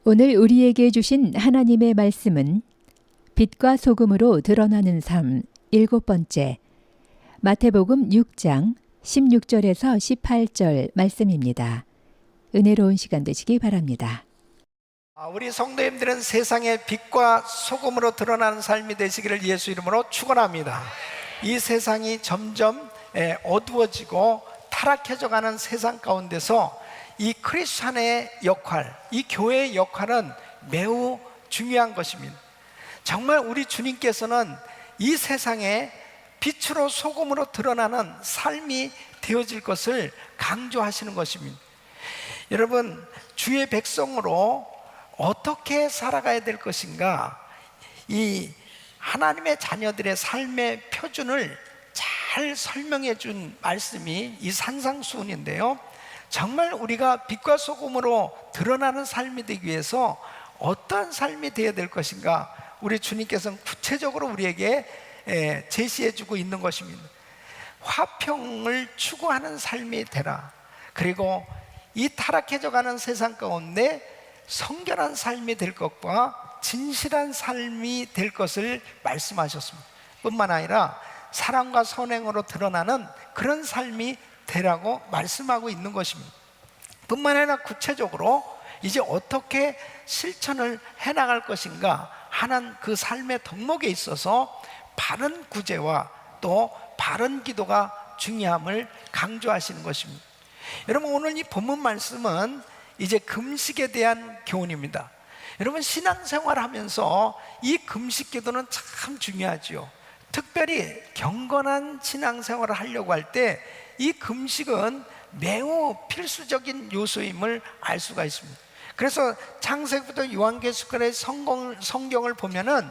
오늘 우리에게 주신 하나님의 말씀은 빛과 소금으로 드러나는 삶 7번째, 마태복음 6장 16절에서 18절 말씀입니다. 은혜로운 시간 되시기 바랍니다. 우리 성도님들은 세상의 빛과 소금으로 드러나는 삶이 되시기를 예수 이름으로 축원합니다. 이 세상이 점점 어두워지고 타락해져가는 세상 가운데서 이 크리스찬의 역할, 이 교회의 역할은 매우 중요한 것입니다. 정말 우리 주님께서는 이 세상에 빛으로 소금으로 드러나는 삶이 되어질 것을 강조하시는 것입니다. 여러분, 주의 백성으로 어떻게 살아가야 될 것인가, 이 하나님의 자녀들의 삶의 표준을 잘 설명해 준 말씀이 이 산상수훈인데요, 정말 우리가 빛과 소금으로 드러나는 삶이 되기 위해서 어떠한 삶이 되어야 될 것인가, 우리 주님께서는 구체적으로 우리에게 제시해 주고 있는 것입니다. 화평을 추구하는 삶이 되라. 그리고 이 타락해져가는 세상 가운데 성결한 삶이 될 것과 진실한 삶이 될 것을 말씀하셨습니다. 뿐만 아니라 사랑과 선행으로 드러나는 그런 삶이 되라고 말씀하고 있는 것입니다. 뿐만 아니라 구체적으로 이제 어떻게 실천을 해나갈 것인가 하는 그 삶의 덕목에 있어서 바른 구제와 또 바른 기도가 중요함을 강조하시는 것입니다. 여러분, 오늘 이 본문 말씀은 이제 금식에 대한 교훈입니다. 여러분, 신앙생활 하면서 이 금식 기도는 참 중요하죠. 특별히 경건한 신앙생활을 하려고 할 때 이 금식은 매우 필수적인 요소임을 알 수가 있습니다. 그래서 창세기부터 요한계시록의 성경을 보면은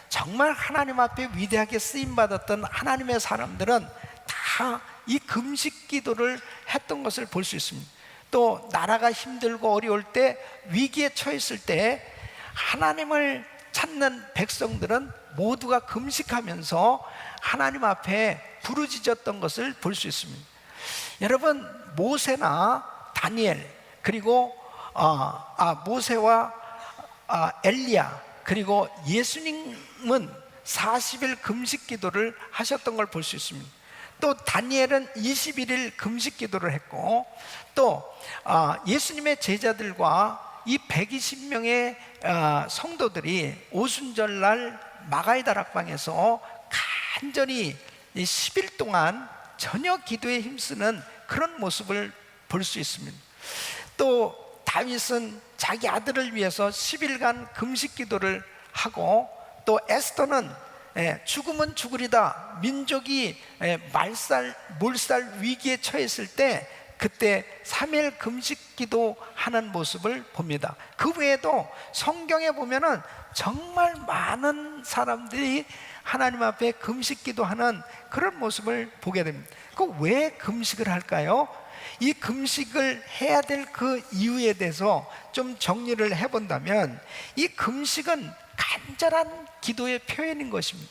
정말 하나님 앞에 위대하게 쓰임받았던 하나님의 사람들은 다 이 금식 기도를 했던 것을 볼 수 있습니다. 또 나라가 힘들고 어려울 때, 위기에 처했을 때 하나님을 찾는 백성들은 모두가 금식하면서 하나님 앞에 부르짖었던 것을 볼 수 있습니다. 여러분, 모세나 다니엘, 그리고 모세와 엘리야, 그리고 예수님은 40일 금식 기도를 하셨던 걸 볼 수 있습니다. 또 다니엘은 21일 금식 기도를 했고, 또 예수님의 제자들과 이 120명의 성도들이 오순절날 마가의 다락방에서 간절히 10일 동안 저녁 기도에 힘쓰는 그런 모습을 볼 수 있습니다. 또 다윗은 자기 아들을 위해서 10일간 금식 기도를 하고, 또 에스더는 죽으면 죽으리다, 민족이 몰살 위기에 처했을 때 그때 3일 금식 기도하는 모습을 봅니다. 그 외에도 성경에 보면은 정말 많은 사람들이 하나님 앞에 금식 기도하는 그런 모습을 보게 됩니다. 그 왜 금식을 할까요? 이 금식을 해야 될 그 이유에 대해서 좀 정리를 해본다면, 이 금식은 간절한 기도의 표현인 것입니다.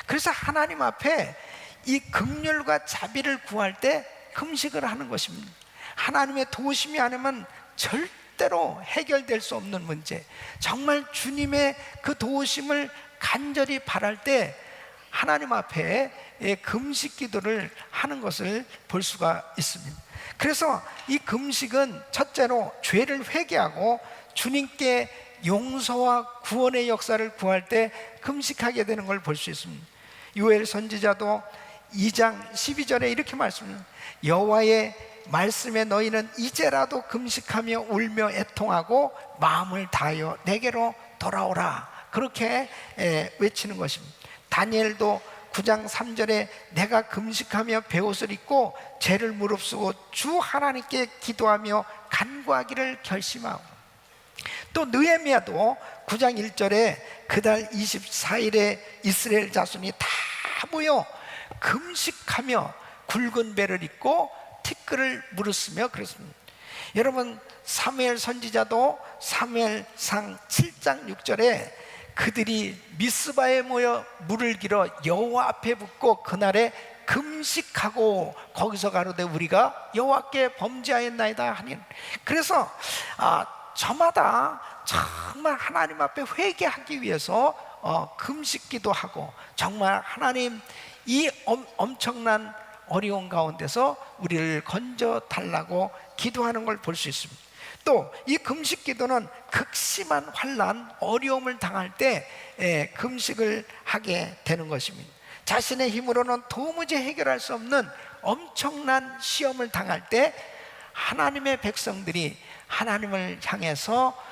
그래서 하나님 앞에 이 긍휼과 자비를 구할 때 금식을 하는 것입니다. 하나님의 도우심이 아니면 절대로 해결될 수 없는 문제, 정말 주님의 그 도우심을 간절히 바랄 때 하나님 앞에 금식 기도를 하는 것을 볼 수가 있습니다. 그래서 이 금식은 첫째로 죄를 회개하고 주님께 용서와 구원의 역사를 구할 때 금식하게 되는 걸 볼 수 있습니다. 요엘 선지자도 2장 12절에 이렇게 말씀합니다. 여호와의 말씀에 너희는 이제라도 금식하며 울며 애통하고 마음을 다하여 내게로 돌아오라, 그렇게 외치는 것입니다. 다니엘도 9장 3절에 내가 금식하며 베옷을 입고 죄를 무릅쓰고 주 하나님께 기도하며 간구하기를 결심하고, 또 느헤미야도 9장 1절에 그달 24일에 이스라엘 자손이 다 모여 금식하며 굵은 배를 입고 티끌을 물었으며 그랬습니다. 여러분, 사무엘 선지자도 사무엘상 7장 6절에 그들이 미스바에 모여 물을 길어 여호와 앞에 붓고 그날에 금식하고 거기서 가로되 우리가 여호와께 범죄하였나이다 하니, 그래서 저마다 정말 하나님 앞에 회개하기 위해서 금식기도 하고, 정말 하나님 이 엄청난 어려운 가운데서 우리를 건져 달라고 기도하는 걸 볼 수 있습니다. 또 이 금식기도는 극심한 환난, 어려움을 당할 때 금식을 하게 되는 것입니다. 자신의 힘으로는 도무지 해결할 수 없는 엄청난 시험을 당할 때 하나님의 백성들이 하나님을 향해서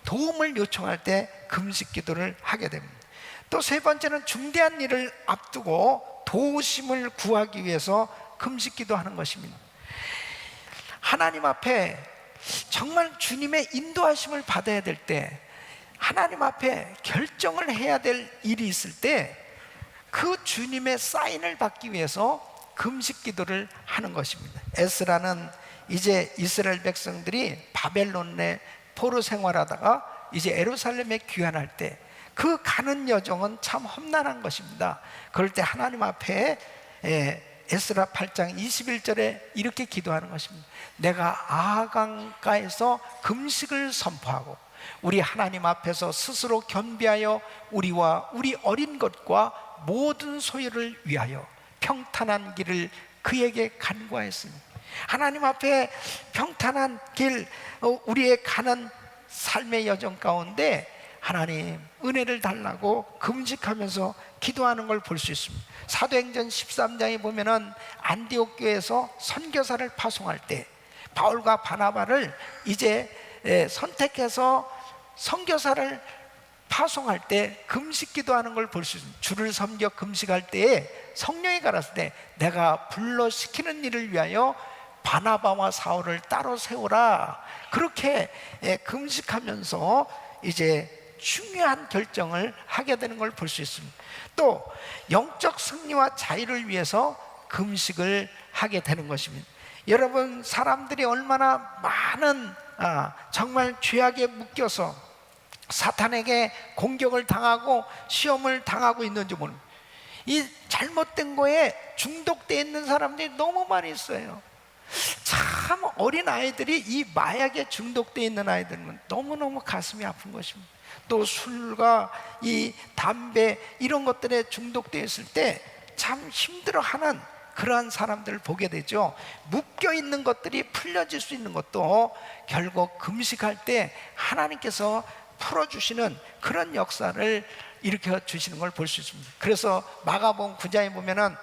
도움을 요청할 때 금식기도를 하게 됩니다. 또 세 번째는 중대한 일을 앞두고 도우심을 구하기 위해서 금식기도 하는 것입니다. 하나님 앞에 정말 주님의 인도하심을 받아야 될 때, 하나님 앞에 결정을 해야 될 일이 있을 때 그 주님의 사인을 받기 위해서 금식기도를 하는 것입니다. 에스라는 이제 이스라엘 백성들이 바벨론에 포로 생활하다가 이제 예루살렘에 귀환할 때 그 가는 여정은 참 험난한 것입니다. 그럴 때 하나님 앞에 에스라 8장 21절에 이렇게 기도하는 것입니다. 내가 아하강가에서 금식을 선포하고 우리 하나님 앞에서 스스로 겸비하여 우리와 우리 어린 것과 모든 소유를 위하여 평탄한 길을 그에게 간구하였으니, 하나님 앞에 평탄한 길, 우리의 가는 삶의 여정 가운데 하나님 은혜를 달라고 금식하면서 기도하는 걸 볼 수 있습니다. 사도행전 13장에 보면은 안디옥 교회에서 선교사를 파송할 때 바울과 바나바를 이제 선택해서 선교사를 파송할 때 금식 기도하는 걸 볼 수 있습니다. 주를 섬겨 금식할 때에 성령이 가라사대 때 내가 불러 시키는 일을 위하여 바나바와 사울을 따로 세우라, 그렇게 금식하면서 이제 중요한 결정을 하게 되는 걸 볼 수 있습니다. 또 영적 승리와 자유를 위해서 금식을 하게 되는 것입니다. 여러분, 사람들이 얼마나 많은 정말 죄악에 묶여서 사탄에게 공격을 당하고 시험을 당하고 있는지 모릅니다. 이 잘못된 거에 중독되어 있는 사람들이 너무 많이 있어요. 참 어린 아이들이 이 마약에 중독되어 있는 아이들은 너무너무 가슴이 아픈 것입니다. 또 술과 이 담배 이런 것들에 중독되어 있을 때 참 힘들어하는 그러한 사람들을 보게 되죠. 묶여있는 것들이 풀려질 수 있는 것도 결국 금식할 때 하나님께서 풀어주시는 그런 역사를 일으켜 주시는 걸 볼 수 있습니다. 그래서 마가복음 9장에 보면은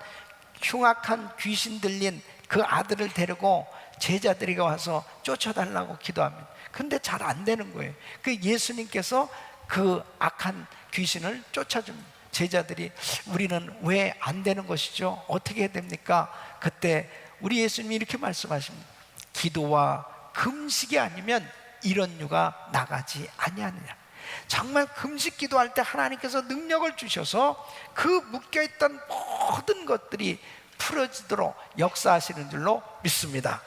흉악한 귀신 들린 그 아들을 데리고 제자들에게 와서 쫓아달라고 기도합니다. 근데 잘 안 되는 거예요. 그 예수님께서 그 악한 귀신을 쫓아줍니다. 제자들이 우리는 왜 안 되는 것이죠? 어떻게 해야 됩니까? 그때 우리 예수님이 이렇게 말씀하십니다. 기도와 금식이 아니면 이런 유가 나가지 아니하느냐. 정말 금식 기도할 때 하나님께서 능력을 주셔서 그 묶여있던 모든 것들이 풀어지도록 역사하시는 줄로 믿습니다.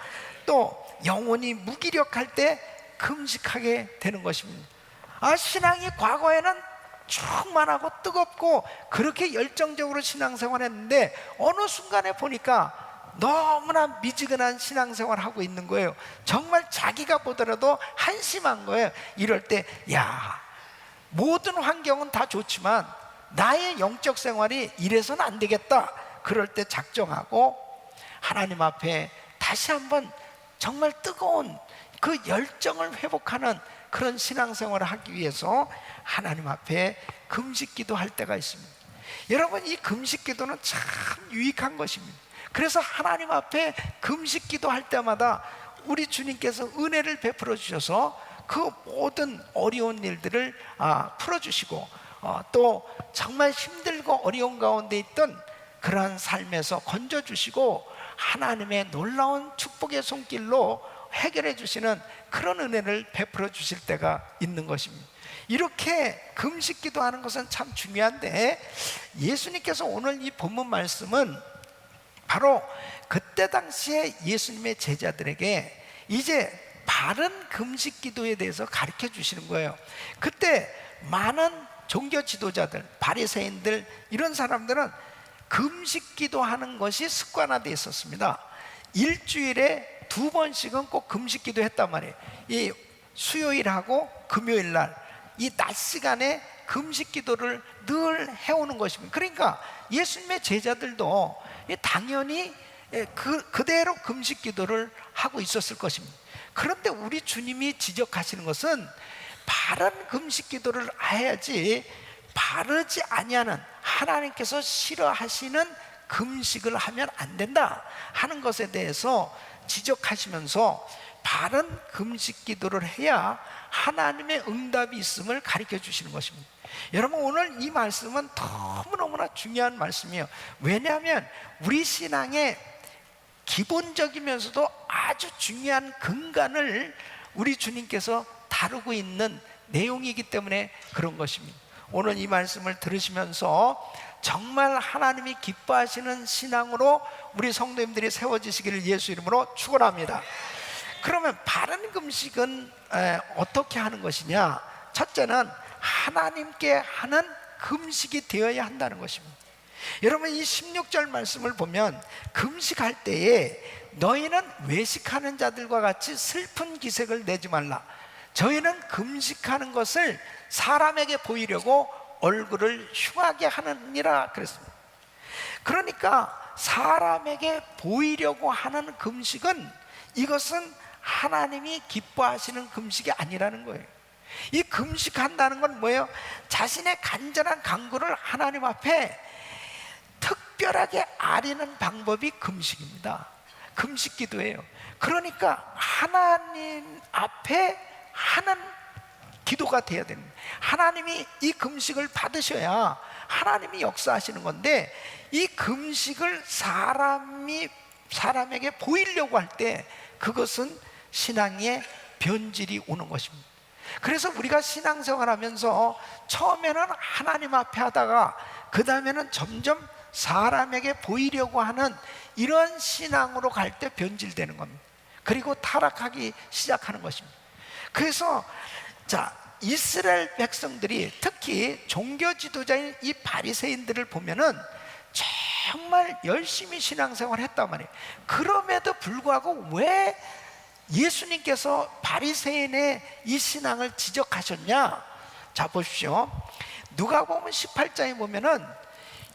또 영혼이 무기력할 때 금식하게 되는 것입니다. 신앙이 과거에는 충만하고 뜨겁고 그렇게 열정적으로 신앙생활했는데 어느 순간에 보니까 너무나 미지근한 신앙생활을 하고 있는 거예요. 정말 자기가 보더라도 한심한 거예요. 이럴 때 모든 환경은 다 좋지만 나의 영적 생활이 이래서는 안 되겠다. 그럴 때 작정하고 하나님 앞에 다시 한번 정말 뜨거운 그 열정을 회복하는 그런 신앙생활을 하기 위해서 하나님 앞에 금식기도 할 때가 있습니다. 여러분, 이 금식기도는 참 유익한 것입니다. 그래서 하나님 앞에 금식기도 할 때마다 우리 주님께서 은혜를 베풀어 주셔서 그 모든 어려운 일들을 풀어주시고 또 정말 힘들고 어려운 가운데 있던 그러한 삶에서 건져주시고 하나님의 놀라운 축복의 손길로 해결해 주시는 그런 은혜를 베풀어 주실 때가 있는 것입니다. 이렇게 금식기도 하는 것은 참 중요한데, 예수님께서 오늘 이 본문 말씀은 바로 그때 당시에 예수님의 제자들에게 이제 바른 금식기도에 대해서 가르쳐 주시는 거예요. 그때 많은 종교 지도자들, 바리새인들 이런 사람들은 금식기도 하는 것이 습관화되어 있었습니다. 일주일에 2번씩은 꼭 금식기도 했단 말이에요. 이 수요일하고 금요일 날 이 낮 시간에 금식 기도를 늘 해오는 것입니다. 그러니까 예수님의 제자들도 당연히 그대로 금식 기도를 하고 있었을 것입니다. 그런데 우리 주님이 지적하시는 것은 바른 금식 기도를 해야지 바르지 아니하는, 하나님께서 싫어하시는 금식을 하면 안 된다 하는 것에 대해서 지적하시면서 바른 금식 기도를 해야 하나님의 응답이 있음을 가르쳐 주시는 것입니다. 여러분, 오늘 이 말씀은 너무너무나 중요한 말씀이에요. 왜냐하면 우리 신앙의 기본적이면서도 아주 중요한 근간을 우리 주님께서 다루고 있는 내용이기 때문에 그런 것입니다. 오늘 이 말씀을 들으시면서 정말 하나님이 기뻐하시는 신앙으로 우리 성도님들이 세워지시기를 예수 이름으로 축원합니다. 그러면 바른 금식은 어떻게 하는 것이냐? 첫째는 하나님께 하는 금식이 되어야 한다는 것입니다. 여러분, 이 16절 말씀을 보면 금식할 때에 너희는 외식하는 자들과 같이 슬픈 기색을 내지 말라. 저희는 금식하는 것을 사람에게 보이려고 얼굴을 흉하게 하느니라 그랬습니다. 그러니까 사람에게 보이려고 하는 금식은, 이것은 하나님이 기뻐하시는 금식이 아니라는 거예요. 이 금식한다는 건 뭐예요? 자신의 간절한 간구를 하나님 앞에 특별하게 아리는 방법이 금식입니다. 금식 기도예요. 그러니까 하나님 앞에 하는 기도가 돼야 됩니다. 하나님이 이 금식을 받으셔야 하나님이 역사하시는 건데, 이 금식을 사람에게 보이려고 할 때 그것은 신앙의 변질이 오는 것입니다. 그래서 우리가 신앙생활하면서 처음에는 하나님 앞에 하다가 그 다음에는 점점 사람에게 보이려고 하는 이런 신앙으로 갈 때 변질되는 겁니다. 그리고 타락하기 시작하는 것입니다. 그래서 이스라엘 백성들이, 특히 종교 지도자인 이 바리새인들을 보면은 정말 열심히 신앙생활을 했단 말이에요. 그럼에도 불구하고 왜 예수님께서 바리새인의 이 신앙을 지적하셨냐? 자, 보십시오. 누가복음 18장에 보면은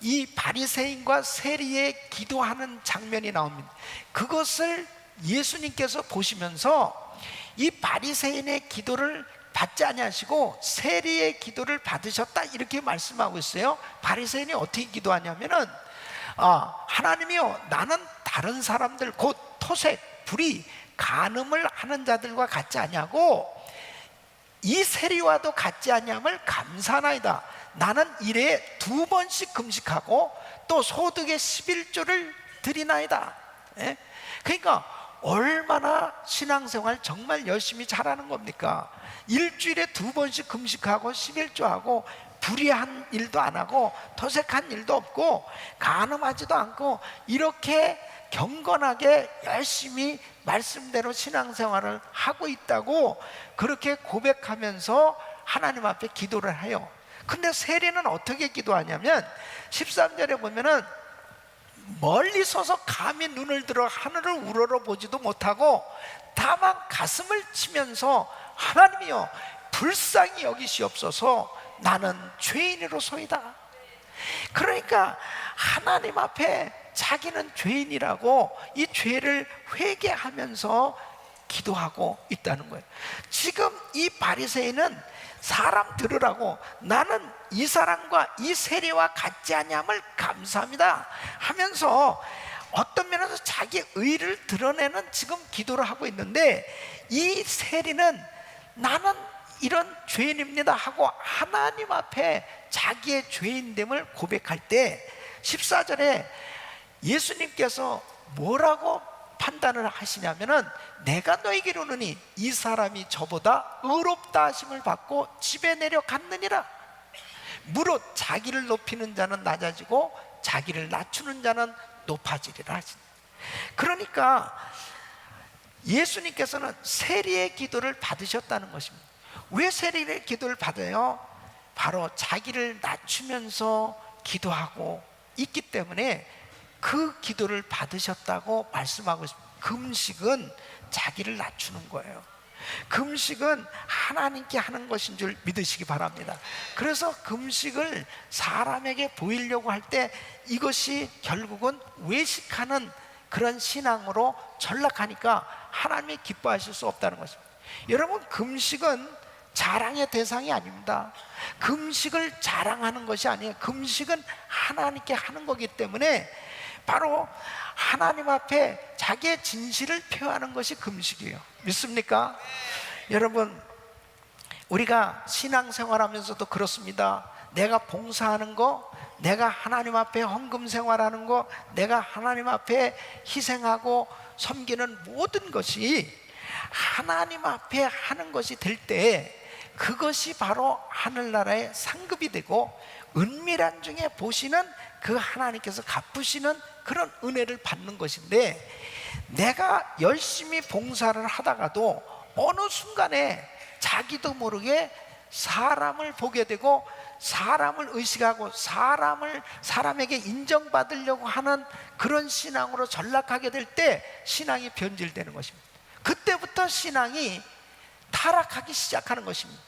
이 바리새인과 세리의 기도하는 장면이 나옵니다. 그것을 예수님께서 보시면서 이 바리새인의 기도를 받지 아니하시고 세리의 기도를 받으셨다, 이렇게 말씀하고 있어요. 바리새인이 어떻게 기도하냐면은 하나님이요, 나는 다른 사람들 곧 토색, 불의, 간음을 하는 자들과 같지 아니하고 이 세리와도 같지 아니함을 감사하나이다. 나는 일에 2번씩 금식하고 또 소득의 11조를 드리나이다. 그러니까 얼마나 신앙생활 정말 열심히 잘하는 겁니까? 일주일에 2번씩 금식하고 11조하고 불의한 일도 안 하고 토색한 일도 없고 간음하지도 않고 이렇게 경건하게 열심히 말씀대로 신앙생활을 하고 있다고 그렇게 고백하면서 하나님 앞에 기도를 해요. 근데 세리는 어떻게 기도하냐면 13절에 보면은 멀리 서서 감히 눈을 들어 하늘을 우러러 보지도 못하고 다만 가슴을 치면서 하나님이여 불쌍히 여기시옵소서, 나는 죄인으로소이다. 그러니까 하나님 앞에 자기는 죄인이라고 이 죄를 회개하면서 기도하고 있다는 거예요. 지금 이 바리새인은 사람 들으라고 나는 이 사람과 이 세리와 같지 아니함을 감사합니다 하면서 어떤 면에서 자기 의를 드러내는 지금 기도를 하고 있는데, 이 세리는 나는 이런 죄인입니다 하고 하나님 앞에 자기의 죄인됨을 고백할 때 14절에 예수님께서 뭐라고 판단을 하시냐면은 내가 너에게 이르노니 이 사람이 저보다 의롭다 하심을 받고 집에 내려갔느니라. 무릇 자기를 높이는 자는 낮아지고 자기를 낮추는 자는 높아지리라 하시니. 그러니까 예수님께서는 세리의 기도를 받으셨다는 것입니다. 왜 세리의 기도를 받아요? 바로 자기를 낮추면서 기도하고 있기 때문에 그 기도를 받으셨다고 말씀하고 있습니다. 금식은 자기를 낮추는 거예요. 금식은 하나님께 하는 것인 줄 믿으시기 바랍니다. 그래서 금식을 사람에게 보이려고 할 때 이것이 결국은 외식하는 그런 신앙으로 전락하니까 하나님이 기뻐하실 수 없다는 것입니다. 여러분, 금식은 자랑의 대상이 아닙니다. 금식을 자랑하는 것이 아니에요. 금식은 하나님께 하는 거기 때문에 바로 하나님 앞에 자기의 진실을 표하는 것이 금식이에요. 믿습니까? 여러분, 우리가 신앙생활하면서도 그렇습니다. 내가 봉사하는 거, 내가 하나님 앞에 헌금 생활하는 거, 내가 하나님 앞에 희생하고 섬기는 모든 것이 하나님 앞에 하는 것이 될 때 그것이 바로 하늘나라의 상급이 되고 은밀한 중에 보시는 그 하나님께서 갚으시는 그런 은혜를 받는 것인데, 내가 열심히 봉사를 하다가도 어느 순간에 자기도 모르게 사람을 보게 되고 사람을 의식하고 사람에게 인정받으려고 하는 그런 신앙으로 전락하게 될 때 신앙이 변질되는 것입니다. 그때부터 신앙이 타락하기 시작하는 것입니다.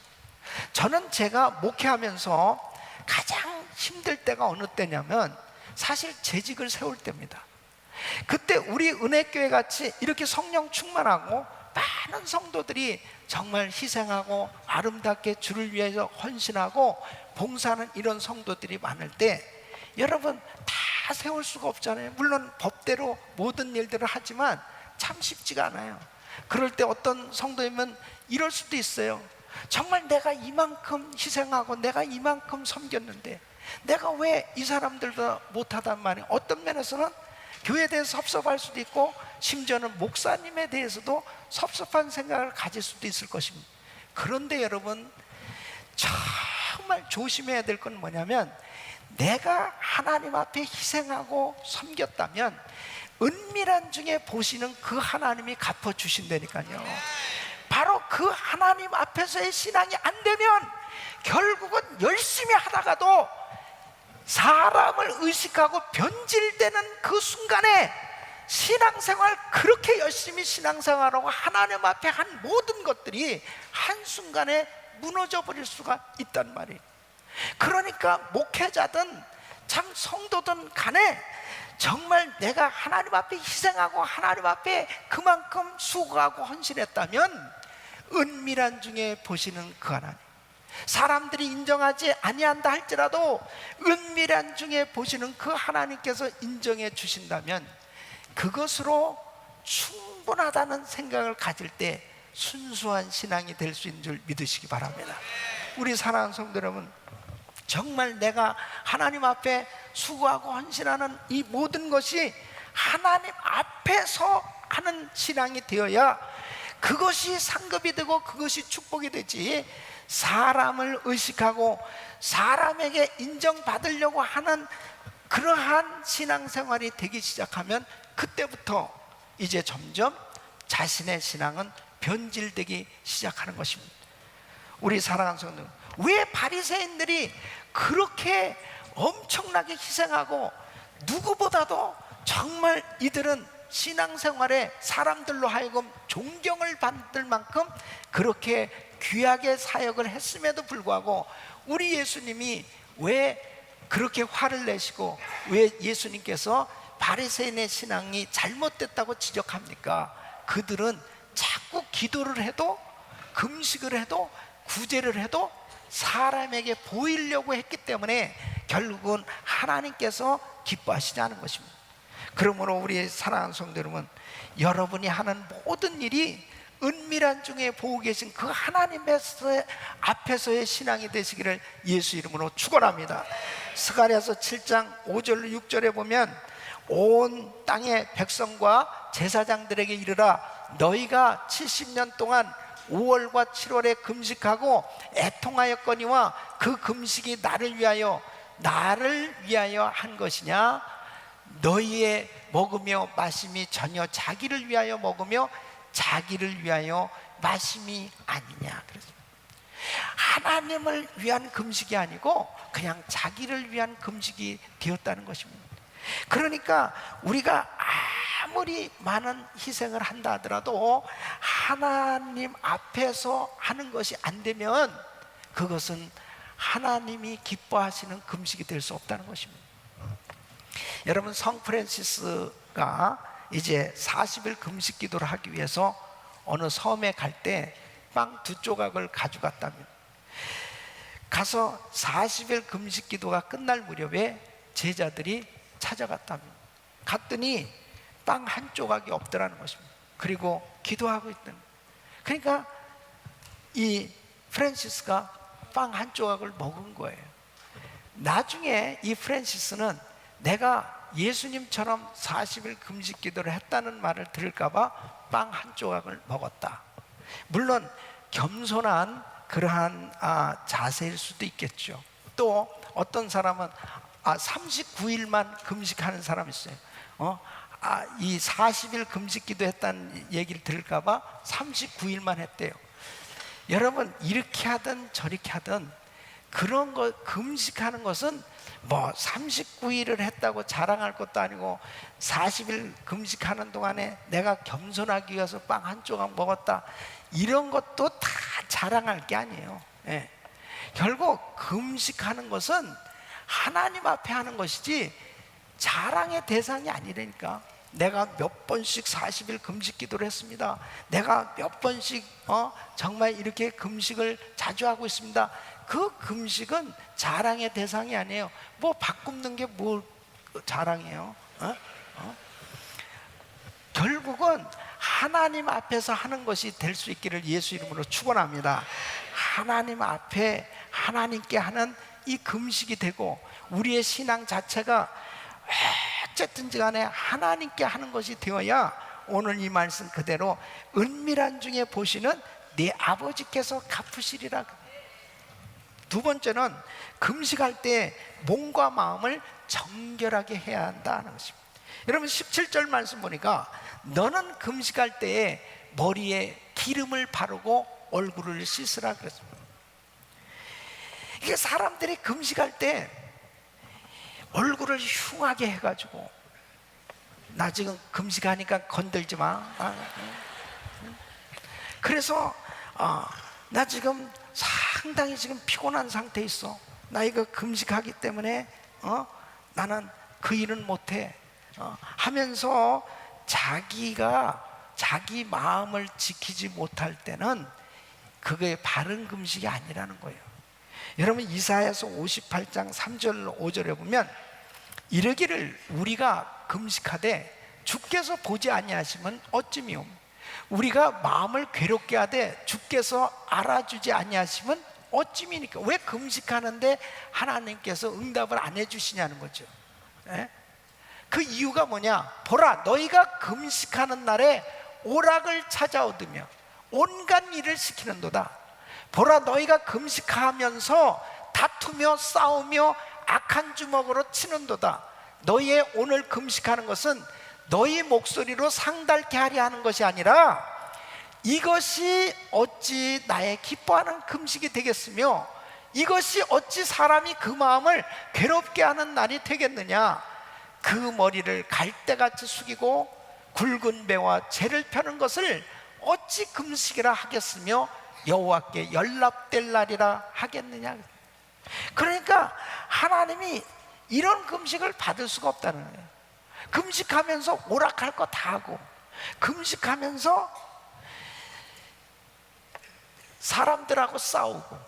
저는 제가 목회하면서 가장 힘들 때가 어느 때냐면 사실 재직을 세울 때입니다. 그때 우리 은혜교회 같이 이렇게 성령 충만하고 많은 성도들이 정말 희생하고 아름답게 주를 위해서 헌신하고 봉사하는 이런 성도들이 많을 때 여러분, 다 세울 수가 없잖아요. 물론 법대로 모든 일들을 하지만 참 쉽지가 않아요. 그럴 때 어떤 성도이면 이럴 수도 있어요. 정말 내가 이만큼 희생하고 내가 이만큼 섬겼는데 내가 왜 이 사람들보다 못하단 말이에요. 어떤 면에서는 교회에 대해서 섭섭할 수도 있고 심지어는 목사님에 대해서도 섭섭한 생각을 가질 수도 있을 것입니다. 그런데 여러분, 정말 조심해야 될 건 뭐냐면 내가 하나님 앞에 희생하고 섬겼다면 은밀한 중에 보시는 그 하나님이 갚아주신다니까요. 바로 그 하나님 앞에서의 신앙이 안 되면 결국은 열심히 하다가도 사람을 의식하고 변질되는 그 순간에 신앙생활, 그렇게 열심히 신앙생활하고 하나님 앞에 한 모든 것들이 한순간에 무너져 버릴 수가 있단 말이에요. 그러니까 목회자든 참 성도든 간에 정말 내가 하나님 앞에 희생하고 하나님 앞에 그만큼 수고하고 헌신했다면 은밀한 중에 보시는 그 하나님, 사람들이 인정하지 아니한다 할지라도 은밀한 중에 보시는 그 하나님께서 인정해 주신다면 그것으로 충분하다는 생각을 가질 때 순수한 신앙이 될 수 있는 줄 믿으시기 바랍니다. 우리 사랑하는 성도 여러분, 정말 내가 하나님 앞에 수고하고 헌신하는 이 모든 것이 하나님 앞에서 하는 신앙이 되어야 그것이 상급이 되고 그것이 축복이 되지, 사람을 의식하고 사람에게 인정받으려고 하는 그러한 신앙생활이 되기 시작하면 그때부터 이제 점점 자신의 신앙은 변질되기 시작하는 것입니다. 우리 사랑하는 성도, 왜 바리새인들이 그렇게 엄청나게 희생하고 누구보다도 정말 이들은 신앙생활에 사람들로 하여금 존경을 받을 만큼 그렇게 귀하게 사역을 했음에도 불구하고 우리 예수님이 왜 그렇게 화를 내시고 왜 예수님께서 바리새인의 신앙이 잘못됐다고 지적합니까? 그들은 자꾸 기도를 해도 금식을 해도 구제를 해도 사람에게 보이려고 했기 때문에 결국은 하나님께서 기뻐하시지 않은 것입니다. 그러므로 우리 사랑하는 성도 여러분, 여러분이 하는 모든 일이 은밀한 중에 보고 계신 그 하나님 앞에서의 신앙이 되시기를 예수 이름으로 축원합니다. 스가랴서 7장 5절 6절에 보면 온 땅의 백성과 제사장들에게 이르라, 너희가 70년 동안 5월과 7월에 금식하고 애통하였거니와 그 금식이 나를 위하여 한 것이냐? 너희의 먹으며 마심이 전혀 자기를 위하여 먹으며 자기를 위하여 마심이 아니냐. 그래서 하나님을 위한 금식이 아니고 그냥 자기를 위한 금식이 되었다는 것입니다. 그러니까 우리가 아무리 많은 희생을 한다 하더라도 하나님 앞에서 하는 것이 안 되면 그것은 하나님이 기뻐하시는 금식이 될 수 없다는 것입니다. 여러분, 성 프란시스가 이제 40일 금식 기도를 하기 위해서 어느 섬에 갈 때 빵 2조각을 가져갔답니다. 가서 40일 금식 기도가 끝날 무렵에 제자들이 찾아갔답니다. 갔더니 빵 1조각이 없더라는 것입니다. 그리고 기도하고 있던, 그러니까 이 프란시스가 빵 1조각을 먹은 거예요. 나중에 이 프란시스는 내가 예수님처럼 40일 금식 기도를 했다는 말을 들을까봐 빵 1조각을 먹었다. 물론 겸손한 그러한 자세일 수도 있겠죠. 또 어떤 사람은 39일만 금식하는 사람이 있어요. 이 40일 금식 기도했다는 얘기를 들을까봐 39일만 했대요. 여러분, 이렇게 하든 저렇게 하든 그런 거 금식하는 것은 뭐 39일을 했다고 자랑할 것도 아니고 40일 금식하는 동안에 내가 겸손하기 위해서 빵 1조각 먹었다, 이런 것도 다 자랑할 게 아니에요. 예. 결국 금식하는 것은 하나님 앞에 하는 것이지 자랑의 대상이 아니라니까. 내가 몇 번씩 40일 금식 기도를 했습니다, 내가 몇 번씩 정말 이렇게 금식을 자주 하고 있습니다, 그 금식은 자랑의 대상이 아니에요. 뭐 밥 굶는 게 뭘 자랑이에요? 결국은 하나님 앞에서 하는 것이 될 수 있기를 예수 이름으로 축원합니다. 하나님 앞에 하나님께 하는 이 금식이 되고, 우리의 신앙 자체가 어쨌든지 간에 하나님께 하는 것이 되어야 오늘 이 말씀 그대로 은밀한 중에 보시는 네 아버지께서 갚으시리라. 두 번째는 금식할 때 몸과 마음을 정결하게 해야 한다는 것입니다. 여러분, 17절 말씀 보니까 너는 금식할 때에 머리에 기름을 바르고 얼굴을 씻으라 그랬습니다. 이게 사람들이 금식할 때 얼굴을 흉하게 해가지고, 나 지금 금식하니까 건들지 마. 그래서 나 지금 상당히 지금 피곤한 상태에 있어, 나 이거 금식하기 때문에 나는 그 일은 못해 하면서 자기가 자기 마음을 지키지 못할 때는 그게 바른 금식이 아니라는 거예요. 여러분, 이사야서 58장 3절 5절에 보면 이르기를 우리가 금식하되 주께서 보지 아니하시면 어찌미요, 우리가 마음을 괴롭게 하되 주께서 알아주지 아니하시면 어찌미니까. 왜 금식하는데 하나님께서 응답을 안 해주시냐는 거죠. 예? 그 이유가 뭐냐? 보라, 너희가 금식하는 날에 오락을 찾아 얻으며 온갖 일을 시키는도다. 보라, 너희가 금식하면서 다투며 싸우며 악한 주먹으로 치는도다. 너희의 오늘 금식하는 것은 너희 목소리로 상달케 하려 하는 것이 아니라 이것이 어찌 나의 기뻐하는 금식이 되겠으며 이것이 어찌 사람이 그 마음을 괴롭게 하는 날이 되겠느냐. 그 머리를 갈대같이 숙이고 굵은 배와 재를 펴는 것을 어찌 금식이라 하겠으며 여호와께 연락될 날이라 하겠느냐. 그러니까 하나님이 이런 금식을 받을 수가 없다는 거예요. 금식하면서 오락할 거 다 하고, 금식하면서 사람들하고 싸우고,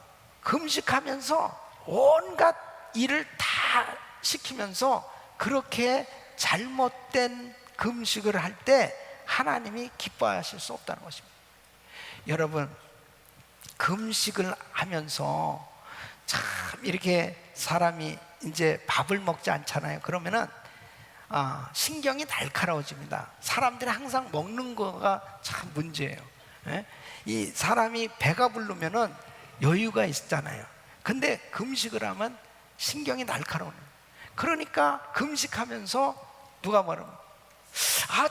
금식하면서 온갖 일을 다 시키면서 그렇게 잘못된 금식을 할 때 하나님이 기뻐하실 수 없다는 것입니다. 여러분, 금식을 하면서 참 이렇게 사람이 이제 밥을 먹지 않잖아요. 그러면은 신경이 날카로워집니다. 사람들이 항상 먹는 거가 참 문제예요. 예? 이 사람이 배가 부르면은 여유가 있잖아요. 근데 금식을 하면 신경이 날카로워요. 그러니까 금식하면서 누가 말하면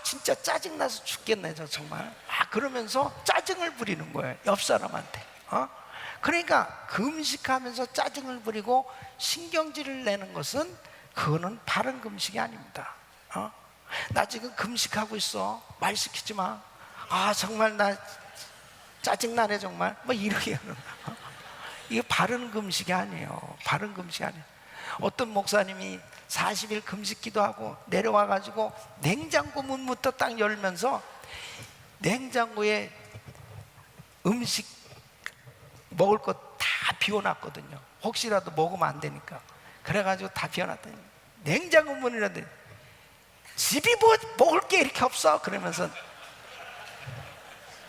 진짜 짜증나서 죽겠네 저 정말, 그러면서 짜증을 부리는 거예요, 옆 사람한테. 그러니까 금식하면서 짜증을 부리고 신경질을 내는 것은 그거는 바른 금식이 아닙니다. 나 지금 금식하고 있어. 말 시키지 마. 아, 정말 나 짜증나네 정말. 뭐 이렇게 하는 거. 이게 바른 금식이 아니에요. 바른 금식이 아니에요. 어떤 목사님이 40일 금식 기도하고 내려와 가지고 냉장고 문부터 딱 열면서 냉장고에 음식 먹을 것 다 비워놨거든요. 혹시라도 먹으면 안 되니까. 그래가지고 다 비워놨더니 냉장고 문이라더니 집이 뭐 먹을 게 이렇게 없어? 그러면서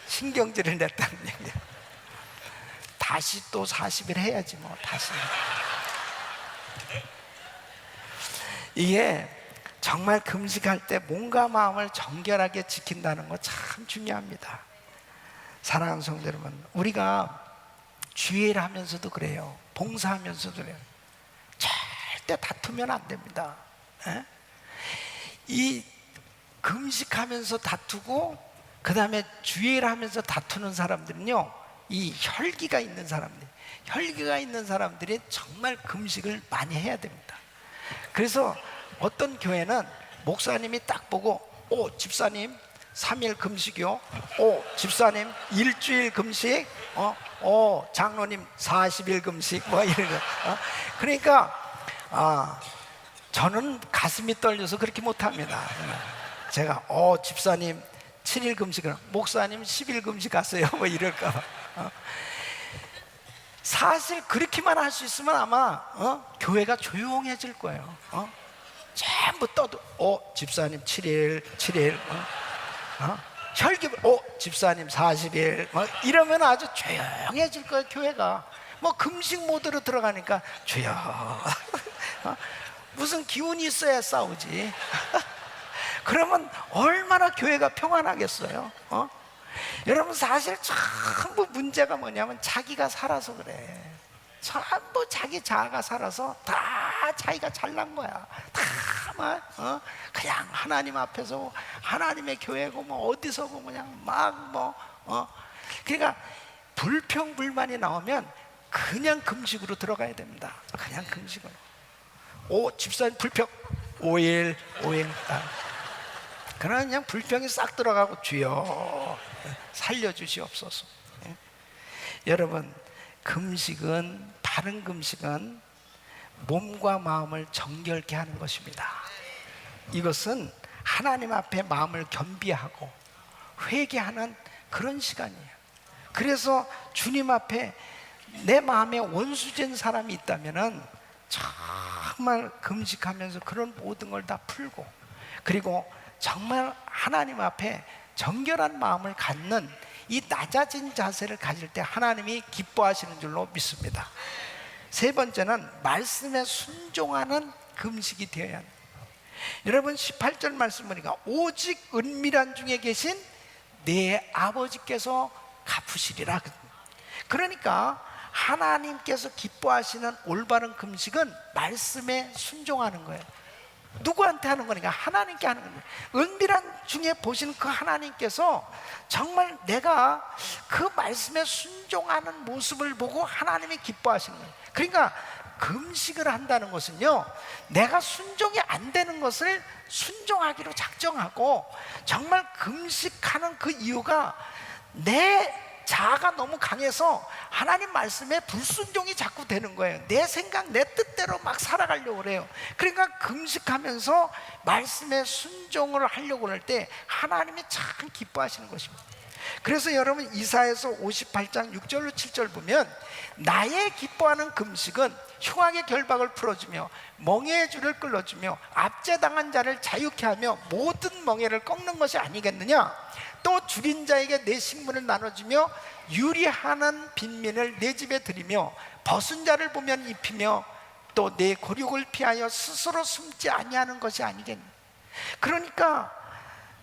신경질을 냈다는 얘기예요. 다시 또 40일 해야지 뭐. 다시. 이게 정말 금식할 때 몸과 마음을 정결하게 지킨다는 거 참 중요합니다. 사랑하는 성도 여러분, 우리가 주일 하면서도 그래요. 봉사하면서도 그래요. 절대 다투면 안 됩니다. 에? 이 금식하면서 다투고 그 다음에 주일 하면서 다투는 사람들은요, 이 혈기가 있는 사람들, 혈기가 있는 사람들이 정말 금식을 많이 해야 됩니다. 그래서 어떤 교회는 목사님이 딱 보고, 오, 집사님 3일 금식이요, 오, 집사님 일주일 금식, 장로님 40일 금식, 뭐 이런 거. 그러니까 저는 가슴이 떨려서 그렇게 못합니다. 제가 집사님 7일 금식을, 목사님 10일 금식 갔어요, 뭐 이럴까 봐. 사실 그렇게만 할 수 있으면 아마 교회가 조용해질 거예요. 전부 떠도 집사님 7일 혈기, 집사님 40일 뭐 이러면 아주 조용해질 거예요. 교회가 뭐 금식 모드로 들어가니까 조용. 무슨 기운이 있어야 싸우지. 그러면 얼마나 교회가 평안하겠어요. 여러분, 사실 전부 문제가 뭐냐면 자기가 살아서 그래. 전부 자기 자아가 살아서 다 자기가 잘난 거야. 다 그냥 하나님 앞에서 하나님의 교회고 뭐 어디서고 그냥 막 그러니까 불평불만이 나오면 그냥 금식으로 들어가야 됩니다. 그냥 금식으로. 집사님 불평 5일 그냥 불평이 싹 들어가고 주여 살려주시옵소서. 여러분, 금식은, 바른 금식은 몸과 마음을 정결케 하는 것입니다. 이것은 하나님 앞에 마음을 겸비하고 회개하는 그런 시간이에요. 그래서 주님 앞에 내 마음에 원수된 사람이 있다면은 정말 금식하면서 그런 모든 걸 다 풀고, 그리고 정말 하나님 앞에 정결한 마음을 갖는 이 낮아진 자세를 가질 때 하나님이 기뻐하시는 줄로 믿습니다. 세 번째는 말씀에 순종하는 금식이 되어야 합니다. 여러분, 18절 말씀 보니까 오직 은밀한 중에 계신 내 아버지께서 갚으시리라. 그러니까 하나님께서 기뻐하시는 올바른 금식은 말씀에 순종하는 거예요. 누구한테 하는 거니까? 하나님께 하는 거예요. 은밀한 중에 보시는 그 하나님께서 정말 내가 그 말씀에 순종하는 모습을 보고 하나님이 기뻐하시는 거예요. 그러니까 금식을 한다는 것은요, 내가 순종이 안 되는 것을 순종하기로 작정하고, 정말 금식하는 그 이유가 내 자아가 너무 강해서 하나님 말씀에 불순종이 자꾸 되는 거예요. 내 생각, 내 뜻대로 막 살아가려고 그래요. 그러니까 금식하면서 말씀에 순종을 하려고 할 때 하나님이 참 기뻐하시는 것입니다. 그래서 여러분, 이사야서 58장 6절로 7절 보면 나의 기뻐하는 금식은 흉악의 결박을 풀어주며 멍에의 줄을 끌어주며 압제당한 자를 자유케 하며 모든 멍에를 꺾는 것이 아니겠느냐. 또 줄인 자에게 내 식물을 나눠주며 유리하는 빈민을 내 집에 들이며 벗은 자를 보면 입히며 또 내 고륙을 피하여 스스로 숨지 아니하는 것이 아니겠느냐. 그러니까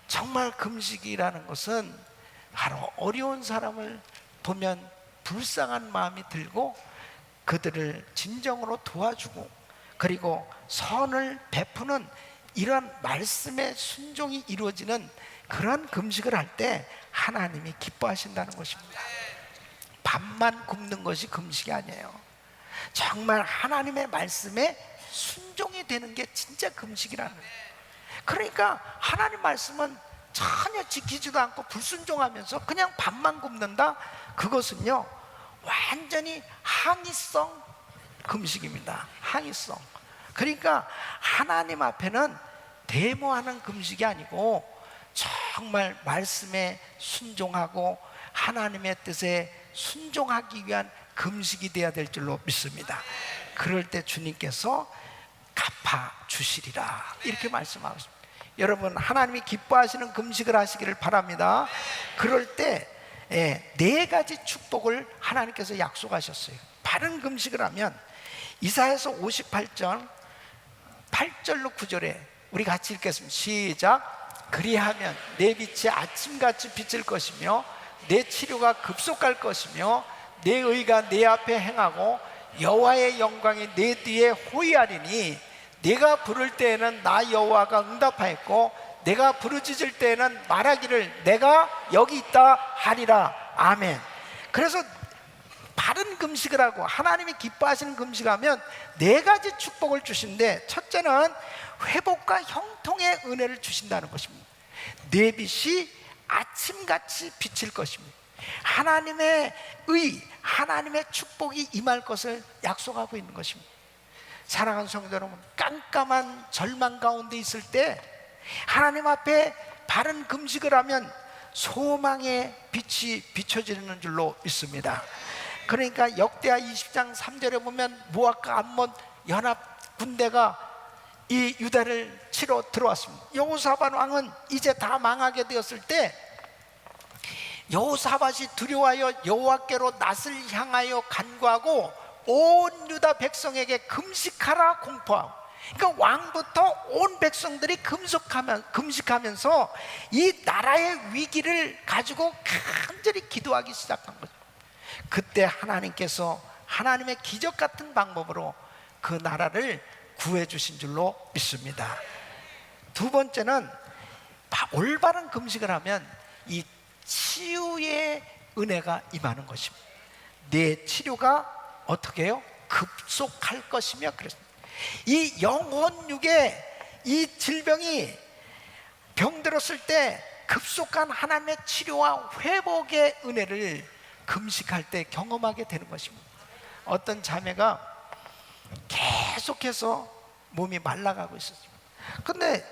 정말 금식이라는 것은 바로 어려운 사람을 보면 불쌍한 마음이 들고 그들을 진정으로 도와주고, 그리고 선을 베푸는 이런 말씀의 순종이 이루어지는 그런 금식을 할 때 하나님이 기뻐하신다는 것입니다. 밥만 굶는 것이 금식이 아니에요. 정말 하나님의 말씀에 순종이 되는 게 진짜 금식이라는 거예요. 그러니까 하나님 말씀은 전혀 지키지도 않고 불순종하면서 그냥 밥만 굶는다? 그것은요 완전히 항의성 금식입니다. 항의성. 그러니까 하나님 앞에는 데모하는 금식이 아니고 정말 말씀에 순종하고 하나님의 뜻에 순종하기 위한 금식이 되어야 될 줄로 믿습니다. 그럴 때 주님께서 갚아주시리라 이렇게 말씀하고 있습니다. 여러분, 하나님이 기뻐하시는 금식을 하시기를 바랍니다. 그럴 때 네 가지 축복을 하나님께서 약속하셨어요. 바른 금식을 하면 이사야서 58장 8절로 9절에 우리 같이 읽겠습니다. 시작. 그리하면 내 빛이 아침같이 비칠 것이며 내 치료가 급속할 것이며 내 의가 내 앞에 행하고 여호와의 영광이 내 뒤에 호위하리니 내가 부를 때에는 나 여호와가 응답하였고 내가 부르짖을 때에는 말하기를 내가 여기 있다 하리라. 아멘. 그래서 바른 금식을 하고 하나님이 기뻐하시는 금식하면 네 가지 축복을 주신데, 첫째는 회복과 형통의 은혜를 주신다는 것입니다. 내 빛이 아침같이 비칠 것입니다. 하나님의 의, 하나님의 축복이 임할 것을 약속하고 있는 것입니다. 사랑하는 성도 여러분, 깜깜한 절망 가운데 있을 때 하나님 앞에 바른 금식을 하면 소망의 빛이 비춰지는 줄로 믿습니다. 그러니까 역대하 20장 3절에 보면 모압과 암몬 연합 군대가 이 유다를 치러 들어왔습니다. 여호사밧 왕은 이제 다 망하게 되었을 때 여호사밧이 두려워하여 여호와께로 낯을 향하여 간구하고 온 유다 백성에게 금식하라 공포하고, 그러니까 왕부터 온 백성들이 금식하면서 이 나라의 위기를 가지고 간절히 기도하기 시작한 거죠. 그때 하나님께서 하나님의 기적 같은 방법으로 그 나라를 구해 주신 줄로 믿습니다. 두 번째는 올바른 금식을 하면 이 치유의 은혜가 임하는 것입니다. 내 치료가 어떻게 해요? 급속할 것이며 그랬습니다. 이 영혼육의 이 질병이 병들었을 때 급속한 하나님의 치료와 회복의 은혜를 금식할 때 경험하게 되는 것입니다. 어떤 자매가 계속해서 몸이 말라가고 있었습니다. 근데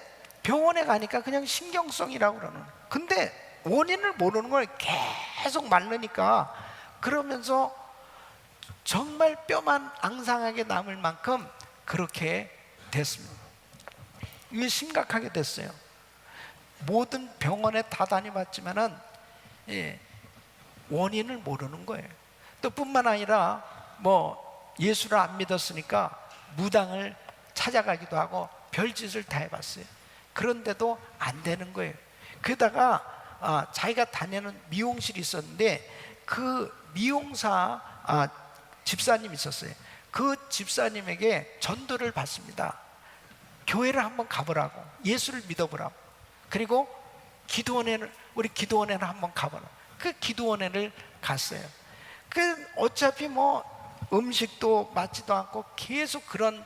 병원에 가니까 그냥 신경성이라고 그러는, 근데 원인을 모르는 걸 계속 마르니까 그러면서 정말 뼈만 앙상하게 남을 만큼 그렇게 됐습니다. 이게 심각하게 됐어요. 모든 병원에 다 다녀봤지만은 원인을 모르는 거예요. 또 뿐만 아니라 예수를 안 믿었으니까 무당을 찾아가기도 하고 별짓을 다 해봤어요. 그런데도 안 되는 거예요. 게다가 자기가 다니는 미용실이 있었는데 그 미용사 집사님이 있었어요. 그 집사님에게 전도를 받습니다. 교회를 한번 가보라고, 예수를 믿어보라고, 그리고 우리 기도원에는 한번 가보라고. 그 기도원에를 갔어요. 어차피 음식도 맞지도 않고 계속 그런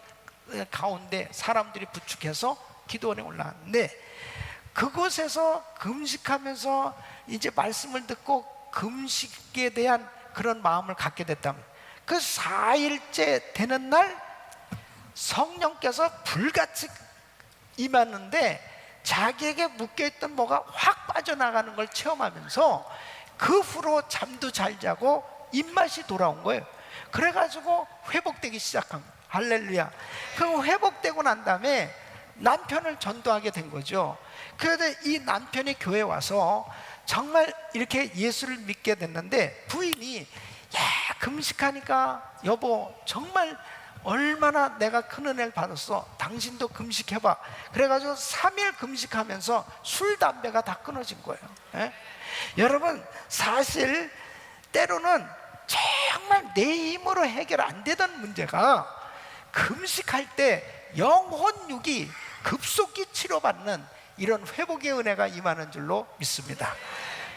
가운데 사람들이 부축해서 기도원에 올라왔는데, 그곳에서 금식하면서 이제 말씀을 듣고 금식에 대한 그런 마음을 갖게 됐다면, 그 4일째 되는 날 성령께서 불같이 임하는데 자기에게 묶여있던 뭐가 확 빠져나가는 걸 체험하면서 그 후로 잠도 잘 자고 입맛이 돌아온 거예요. 그래가지고 회복되기 시작한 거예요. 할렐루야. 그 회복되고 난 다음에 남편을 전도하게 된 거죠. 그런데 이 남편이 교회에 와서 정말 이렇게 예수를 믿게 됐는데, 부인이 금식하니까 여보 정말 얼마나 내가 큰 은혜를 받았어, 당신도 금식해봐. 그래가지고 3일 금식하면서 술 담배가 다 끊어진 거예요. 여러분, 사실 때로는 정말 내 힘으로 해결 안 되던 문제가 금식할 때 영혼육이 급속히 치료받는 이런 회복의 은혜가 임하는 줄로 믿습니다.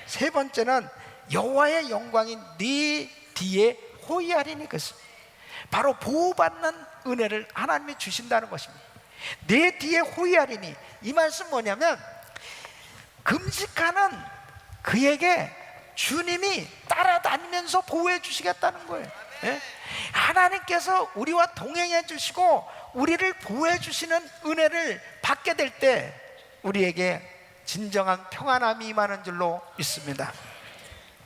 세 번째는 여호와의 영광이 네 뒤에 호위하리니, 것입니다. 바로 보호받는 은혜를 하나님이 주신다는 것입니다. 내 뒤에 호위하리니, 이 말씀 뭐냐면 금식하는 그에게 주님이 따라다니면서 보호해 주시겠다는 거예요. 예? 하나님께서 우리와 동행해 주시고 우리를 보호해 주시는 은혜를 받게 될 때 우리에게 진정한 평안함이 임하는 줄로 믿습니다.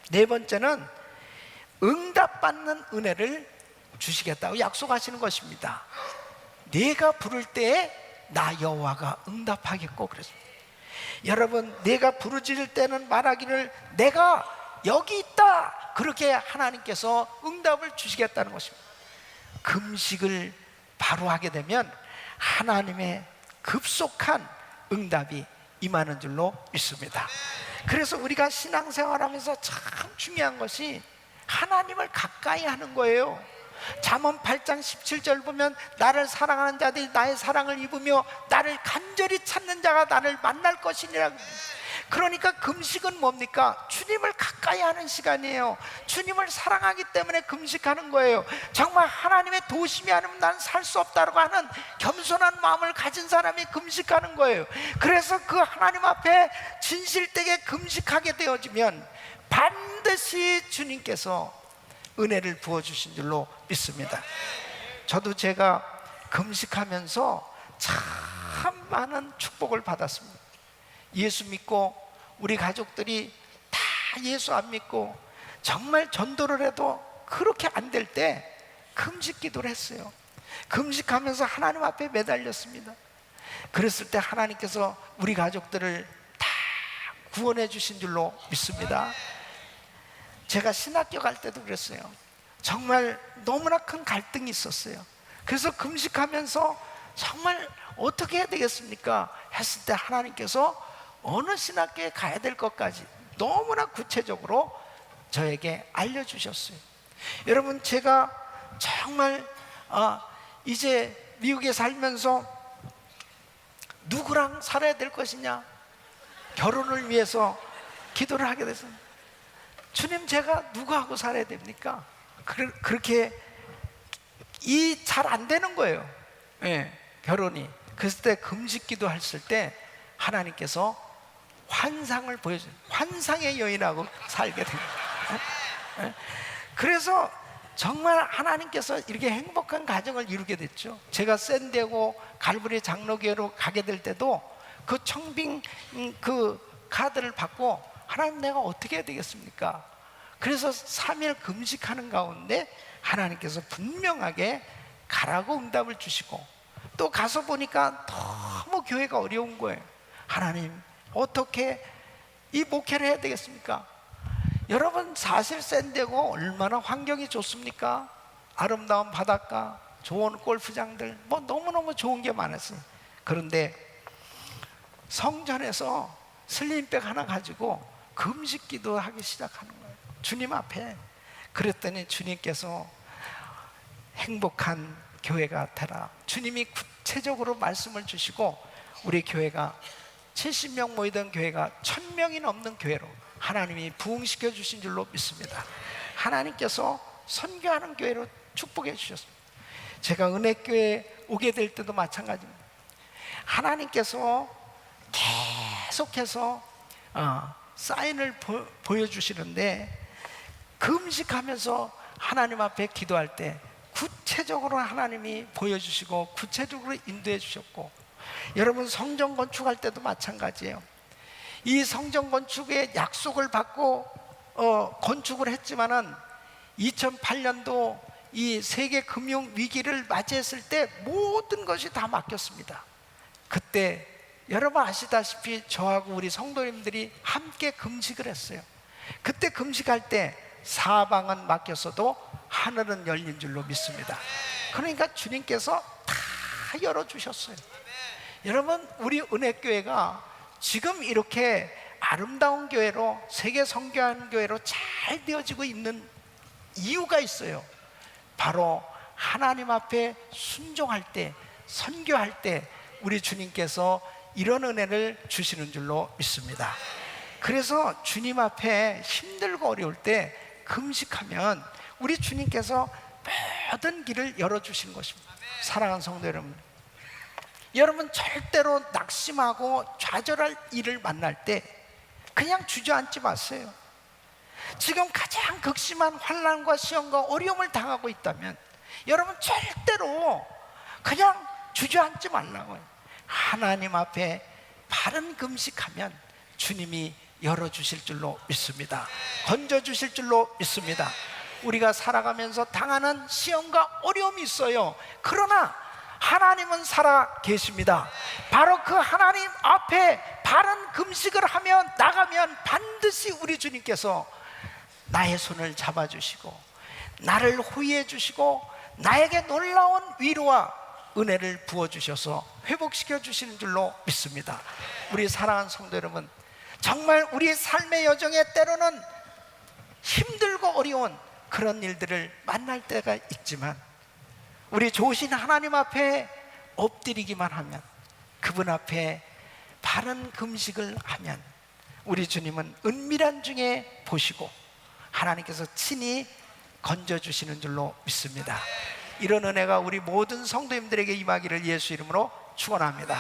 네 번째는 응답받는 은혜를 주시겠다고 약속하시는 것입니다. 내가 부를 때에 나 여호와가 응답하겠고 그랬습니다. 여러분, 내가 부르짖을 때는 말하기를 내가 여기 있다, 그렇게 하나님께서 응답을 주시겠다는 것입니다. 금식을 바로 하게 되면 하나님의 급속한 응답이 임하는 줄로 믿습니다. 그래서 우리가 신앙생활하면서 참 중요한 것이 하나님을 가까이 하는 거예요. 잠언 8장 17절 보면 나를 사랑하는 자들이 나의 사랑을 입으며 나를 간절히 찾는 자가 나를 만날 것이니라. 그러니까 금식은 뭡니까? 주님을 가까이 하는 시간이에요. 주님을 사랑하기 때문에 금식하는 거예요. 정말 하나님의 도우심이 아니면 난 살 수 없다고 하는 겸손한 마음을 가진 사람이 금식하는 거예요. 그래서 그 하나님 앞에 진실되게 금식하게 되어지면 반드시 주님께서 은혜를 부어주신 줄로 믿습니다. 저도 제가 금식하면서 참 많은 축복을 받았습니다. 예수 믿고 우리 가족들이 다 예수 안 믿고 정말 전도를 해도 그렇게 안 될 때 금식 기도를 했어요. 금식하면서 하나님 앞에 매달렸습니다. 그랬을 때 하나님께서 우리 가족들을 다 구원해 주신 줄로 믿습니다. 제가 신학교 갈 때도 그랬어요. 정말 너무나 큰 갈등이 있었어요. 그래서 금식하면서 정말 어떻게 해야 되겠습니까? 했을 때 하나님께서 어느 신학교에 가야 될 것까지 너무나 구체적으로 저에게 알려주셨어요. 여러분, 제가 정말 이제 미국에 살면서 누구랑 살아야 될 것이냐, 결혼을 위해서 기도를 하게 됐습니다. 주님, 제가 누구하고 살아야 됩니까? 그렇게 잘 안 되는 거예요. 예, 결혼이. 그랬을 때 금식 기도했을 때 하나님께서 환상을 보여줘요. 환상의 여인하고 살게 됩니다. 예? 그래서 정말 하나님께서 이렇게 행복한 가정을 이루게 됐죠. 제가 샌디에고 갈보리 장로교회로 가게 될 때도 그 청빙 그 카드를 받고 하나님, 내가 어떻게 해야 되겠습니까? 그래서 3일 금식하는 가운데 하나님께서 분명하게 가라고 응답을 주시고, 또 가서 보니까 너무 교회가 어려운 거예요. 하나님, 어떻게 이 목회를 해야 되겠습니까? 여러분, 사실 샌디에고 얼마나 환경이 좋습니까? 아름다운 바닷가, 좋은 골프장들, 뭐 너무너무 좋은 게 많았어요. 그런데 성전에서 슬림백 하나 가지고 금식 기도하기 시작하는 거예요. 주님 앞에. 그랬더니 주님께서 행복한 교회가 되라, 주님이 구체적으로 말씀을 주시고 우리 교회가 70명 모이던 교회가 1000명이 넘는 교회로 하나님이 부흥시켜 주신 줄로 믿습니다. 하나님께서 선교하는 교회로 축복해 주셨습니다. 제가 은혜교회 오게 될 때도 마찬가지입니다. 하나님께서 계속해서 사인을 보여주시는데, 금식하면서 하나님 앞에 기도할 때 구체적으로 하나님이 보여주시고 구체적으로 인도해 주셨고, 여러분, 성전 건축할 때도 마찬가지예요. 이 성전 건축의 약속을 받고 건축을 했지만은 2008년도 이 세계 금융 위기를 맞이했을 때 모든 것이 다 막혔습니다. 그때 여러분 아시다시피 저하고 우리 성도님들이 함께 금식을 했어요. 그때 금식할 때 사방은 막혔어도 하늘은 열린 줄로 믿습니다. 그러니까 주님께서 다 열어주셨어요. 여러분, 우리 은혜교회가 지금 이렇게 아름다운 교회로, 세계 선교하는 교회로 잘 되어지고 있는 이유가 있어요. 바로 하나님 앞에 순종할 때, 선교할 때 우리 주님께서 이런 은혜를 주시는 줄로 믿습니다. 그래서 주님 앞에 힘들고 어려울 때 금식하면 우리 주님께서 모든 길을 열어주시는 것입니다. 사랑하는 성도 여러분, 여러분 절대로 낙심하고 좌절할 일을 만날 때 그냥 주저앉지 마세요. 지금 가장 극심한 환난과 시험과 어려움을 당하고 있다면 여러분 절대로 그냥 주저앉지 말라고요. 하나님 앞에 바른 금식하면 주님이 열어주실 줄로 믿습니다. 건져주실 줄로 믿습니다. 우리가 살아가면서 당하는 시험과 어려움이 있어요. 그러나 하나님은 살아 계십니다. 바로 그 하나님 앞에 바른 금식을 하며 나가면 반드시 우리 주님께서 나의 손을 잡아주시고 나를 호위해 주시고 나에게 놀라운 위로와 은혜를 부어주셔서 회복시켜 주시는 줄로 믿습니다. 우리 사랑하는 성도 여러분, 정말 우리 삶의 여정에 때로는 힘들고 어려운 그런 일들을 만날 때가 있지만 우리 좋으신 하나님 앞에 엎드리기만 하면, 그분 앞에 바른 금식을 하면 우리 주님은 은밀한 중에 보시고 하나님께서 친히 건져주시는 줄로 믿습니다. 이런 은혜가 우리 모든 성도님들에게 임하기를 예수 이름으로 축원합니다.